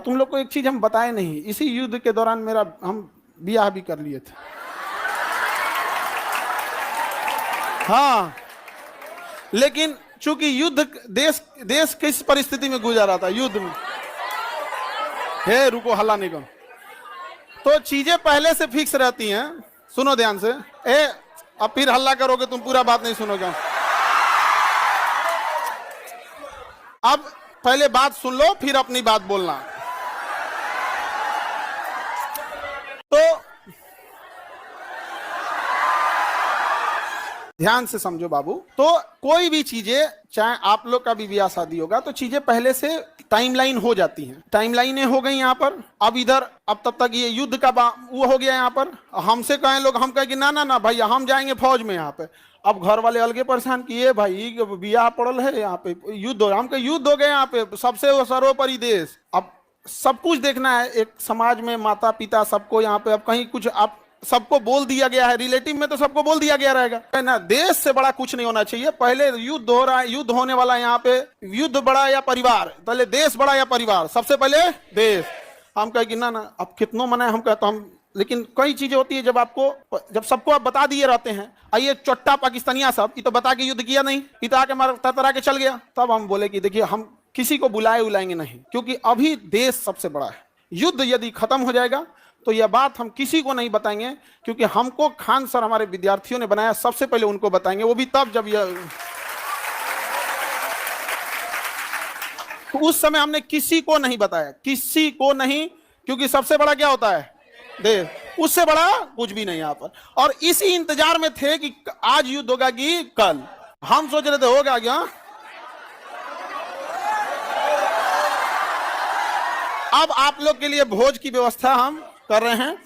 तुम लोग को एक चीज हम बताए नहीं, इसी युद्ध के दौरान हम ब्याह भी कर लिए थे। हाँ, लेकिन चूंकि युद्ध देश किस परिस्थिति में गुजर रहा था, युद्ध में। हे रुको, हल्ला नहीं करो। तो चीजें पहले से फिक्स रहती हैं। सुनो ध्यान से। अब फिर हल्ला करोगे तुम, पूरा बात नहीं सुनोगे। अब पहले बात सुन लो, फिर अपनी बात बोलना। तो ध्यान से समझो बाबू। तो कोई भी चीजें, चाहे आप लोग का भी ब्याह शादी होगा, तो चीजें पहले से टाइमलाइन हो जाती हैं। टाइमलाइनें हो गई यहाँ पर। अब इधर, अब तब तक ये युद्ध का वो हो गया यहाँ पर। हमसे कहें लोग, हम कहें कि ना ना ना भैया, हम जाएंगे फौज में यहाँ पे। अब घर वाले अलगे परेशान किए, भाई ब्याह पड़ल है यहाँ पे, युद्ध हो, हम कहे युद्ध हो गए यहाँ पे, सबसे सर्वोपरि देश। अब सब कुछ देखना है एक समाज में, माता पिता सबको यहाँ पे। अब कहीं कुछ आप सबको बोल दिया गया है, रिलेटिव में तो सबको बोल दिया गया रहेगा, है ना। देश से बड़ा कुछ नहीं होना चाहिए। पहले युद्ध हो रहा है, युद्ध होने वाला है यहाँ पे। युद्ध बड़ा या परिवार, पहले देश बड़ा या परिवार, सबसे पहले देश। हम कहे कि ना ना, अब कितनों मना, हम कहते हम, लेकिन कई चीजें होती है जब सबको आप बता दिए रहते हैं। आइए चोट्टा पाकिस्तानिया सब, ये तो बता के युद्ध किया नहीं, ये तो आके मार तरतरा के चल गया। तब हम बोले कि देखिए, हम किसी को बुलाएंगे नहीं, क्योंकि अभी देश सबसे बड़ा है। युद्ध यदि खत्म हो जाएगा तो यह बात हम किसी को नहीं बताएंगे, क्योंकि हमको खान सर हमारे विद्यार्थियों ने बनाया, सबसे पहले उनको बताएंगे, वो भी तब जब यह, तो उस समय हमने किसी को नहीं बताया, किसी को नहीं, क्योंकि सबसे बड़ा क्या होता है, देश। उससे बड़ा कुछ भी नहीं यहाँ पर। और इसी इंतजार में थे कि आज युद्ध होगा कि कल। हम सोच रहे थे होगा क्या। अब आप लोग के लिए भोज की व्यवस्था हम कर रहे हैं।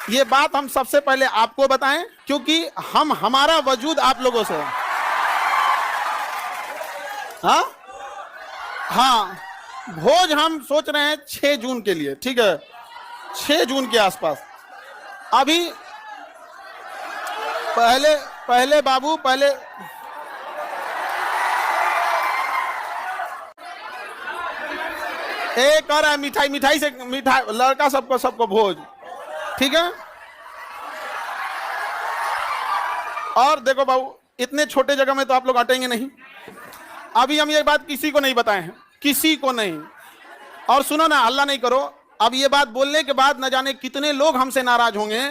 ये बात हम सबसे पहले आपको बताएं, क्योंकि हमारा वजूद आप लोगों से। हाँ, भोज हम सोच रहे हैं 6 जून के लिए, ठीक है, 6 जून के आसपास। अभी पहले बाबू, पहले एक और है, मिठाई से, मिठाई लड़का सबको भोज, ठीक है। और देखो बाबू, इतने छोटे जगह में तो आप लोग अटेंगे नहीं। अभी हम ये बात किसी को नहीं बताए हैं, किसी को नहीं। और सुनो ना, हल्ला नहीं करो। अब ये बात बोलने के बाद न जाने कितने लोग हमसे नाराज होंगे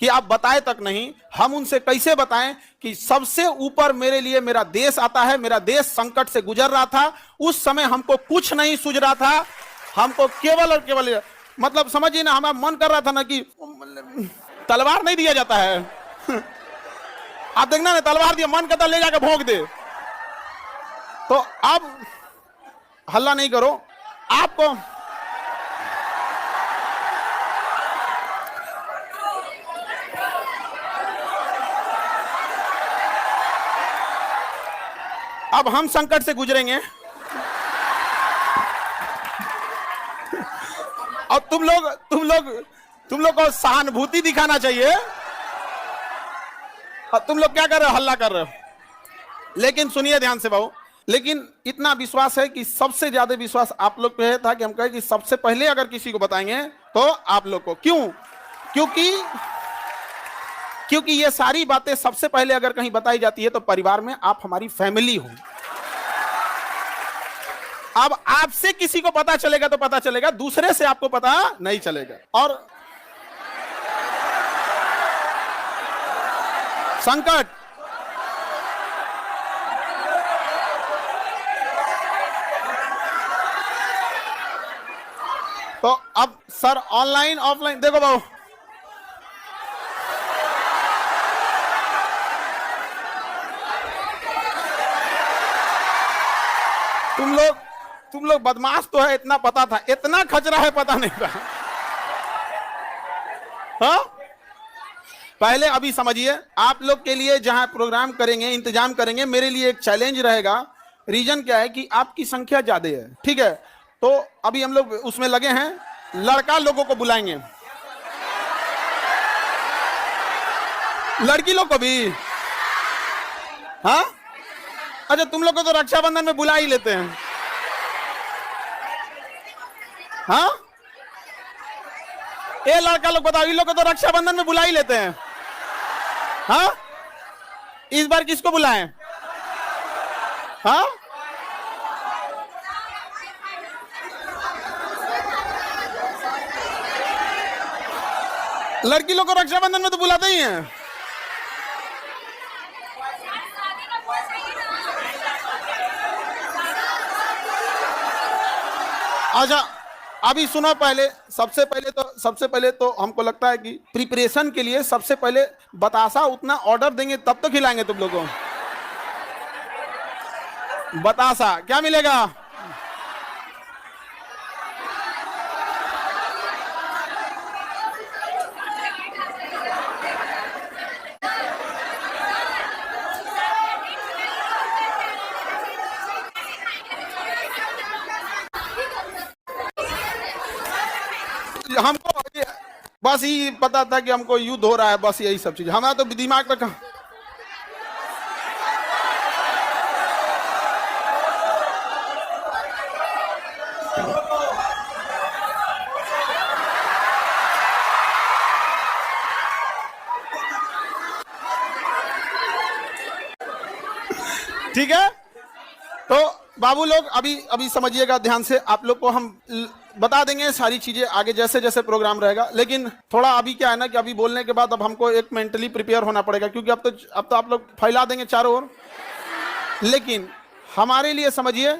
कि आप बताए तक नहीं। हम उनसे कैसे बताएं कि सबसे ऊपर मेरे लिए मेरा देश आता है। मेरा देश संकट से गुजर रहा था, उस समय हमको कुछ नहीं सूझ रहा था। हमको केवल और केवल, मतलब समझिए ना, हमारा मन कर रहा था ना कि तलवार नहीं दिया जाता है। आप देखना ना, तलवार दिया, मन करता ले जाकर भोंक दे। तो अब हल्ला नहीं करो। आपको अब हम संकट से गुजरेंगे और तुम लोग को सहानुभूति दिखाना चाहिए। और तुम लोग क्या कर रहे हो, हल्ला कर रहे हो। लेकिन सुनिए ध्यान से बाबू, लेकिन इतना विश्वास है कि सबसे ज्यादा विश्वास आप लोग पे था कि हम कहे कि सबसे पहले अगर किसी को बताएंगे तो आप लोग को। क्यों? क्योंकि ये सारी बातें सबसे पहले अगर कहीं बताई जाती है तो परिवार में आप हमारी फैमिली हो। अब आपसे किसी को पता चलेगा तो पता चलेगा, दूसरे से आपको पता नहीं चलेगा। और संकट, तो अब सर ऑनलाइन ऑफलाइन देखो बाबू, तुम लोग बदमाश तो है, इतना पता था, इतना खचरा है पता नहीं था। हाँ, पहले अभी समझिए, आप लोग के लिए जहां प्रोग्राम करेंगे, इंतजाम करेंगे, मेरे लिए एक चैलेंज रहेगा। रीजन क्या है कि आपकी संख्या ज्यादा है, ठीक है। तो अभी हम लोग उसमें लगे हैं, लड़का लोगों को बुलाएंगे, लड़की लोग को भी। हाँ, अच्छा, तुम लोग को तो रक्षाबंधन में बुला ही लेते हैं। हाँ, ये लड़का लोग बताओ, इन लोग को तो रक्षाबंधन में बुला ही लेते हैं। हाँ, इस बार किसको बुलाएं? हाँ, लड़की लोग को रक्षाबंधन में तो बुलाते ही हैं। अच्छा, अभी सुनो, पहले सबसे पहले तो हमको लगता है कि प्रिपरेशन के लिए सबसे पहले बतासा उतना ऑर्डर देंगे तब तो खिलाएंगे तुम लोगों को। बतासा क्या मिलेगा? हमको बस ये पता था कि हमको युद्ध हो रहा है, बस यही सब चीज हमारा तो दिमाग में कहा। ठीक है, तो बाबू लोग अभी समझिएगा ध्यान से, आप लोग को हम बता देंगे सारी चीजें आगे जैसे जैसे प्रोग्राम रहेगा। लेकिन थोड़ा अभी क्या है ना कि अभी बोलने के बाद अब हमको एक मेंटली प्रिपेयर होना पड़ेगा, क्योंकि अब तो आप लोग फैला देंगे चारों ओर। लेकिन हमारे लिए समझिए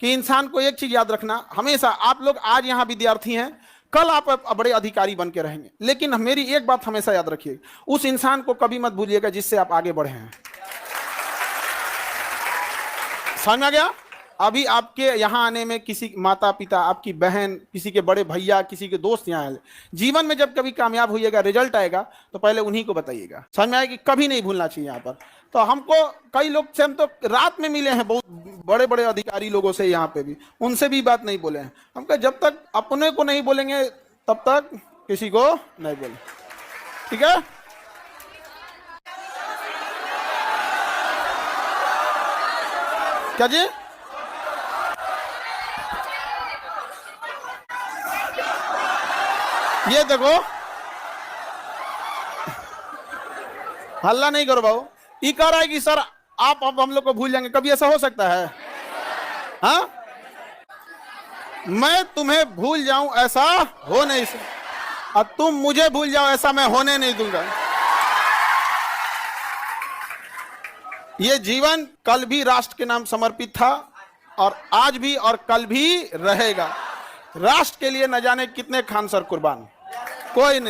कि इंसान को एक चीज याद रखना हमेशा, आप लोग आज यहाँ विद्यार्थी हैं, कल आप बड़े अधिकारी बन के रहेंगे। लेकिन मेरी एक बात हमेशा याद रखिए, उस इंसान को कभी मत भूलिएगा जिससे आप आगे बढ़े हैं। समझ में आ गया? अभी आपके यहाँ आने में किसी माता पिता, आपकी बहन, किसी के बड़े भैया, किसी के दोस्त यहाँ आए, जीवन में जब कभी कामयाब होइएगा, रिजल्ट आएगा तो पहले उन्हीं को बताइएगा। समझ में आएगा? कि कभी नहीं भूलना चाहिए यहाँ पर। तो हमको कई लोग से हम तो रात में मिले हैं, बहुत बड़े बड़े अधिकारी लोगों से, यहाँ पे भी उनसे भी बात नहीं बोले हैं। हमको जब तक अपने को नहीं बोलेंगे तब तक किसी को नहीं बोले। ठीक है? क्या जी? ये देखो, हल्ला नहीं करो भाऊ। ये कह रहा है कि सर आप अब हम लोग को भूल जाएंगे, कभी ऐसा हो सकता है? हाँ, मैं तुम्हें भूल जाऊं ऐसा हो नहीं सकता, और तुम मुझे भूल जाओ ऐसा मैं होने नहीं दूंगा। ये जीवन कल भी राष्ट्र के नाम समर्पित था, और आज भी और कल भी रहेगा। राष्ट्र के लिए न जाने कितने खान सर कुर्बान, कोई नहीं।